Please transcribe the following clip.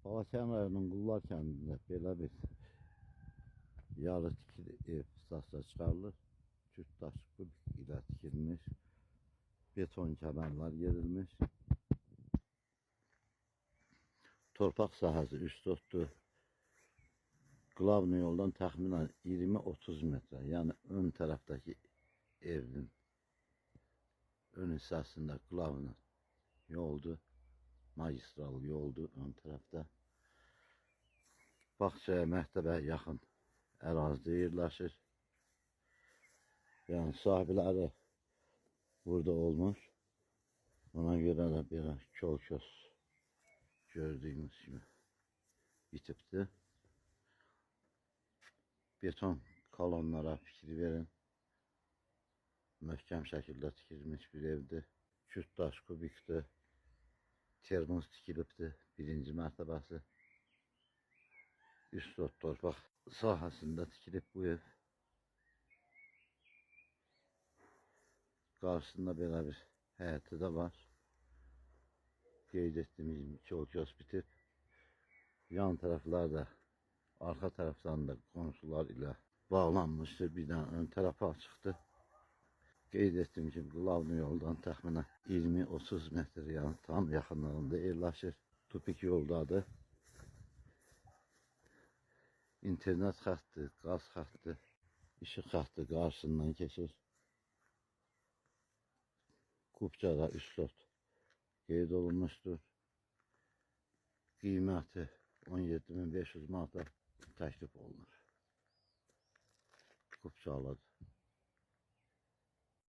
Havaçan rayonunun Qullar kəndində belə bir yarı tikili ev satışa çıxarılır. Kürt daş kubik ilə tikilmiş, beton kəmərlər yerilmiş. Torpaq sahəsi 3 sotdur. Qlavni yoldan təxminən 20-30 metrə, yəni ön tərəfdəki evin ön hissəsində qlavni yoldur. Magistral yoldur ön tərəfdə. Bağçaya, məktəbə yaxın ərazidə yerləşir. Yəni sahibləri burada olmuş. Ona görə də belə kol-kos gördüyümüz kimi bitibdir. Beton kolonlara fikir verin. Möhkəm şəkildə tikilmiş bir evdir. Kürt daş kubikdir. Termos tikilibdir. Birinci mərtəbəsi. Üst sot torpaq sahəsində tikilib bu ev. Qarşısında belə bir həyəti də var. Qeyd etdiyimiz kimi kol-kos bitib. Yan tərəflərdə, arxa tərəflərində qonşular ilə bağlanmışdır. Bir dənə ön tərəfə açıqdır. Qeyd etdiyim kimi Qlavni yoldan təxminən 20-30 metr, yəni tam yaxınlığında yerləşir. Tupik yoldadır. İnternet xətti, qaz xətti, işıq xətti qarşısından keçir. Kupçada üst sot qeyd olunmuşdur. Qiyməti 17.500 manata təklif olunur. Kupçalıdır.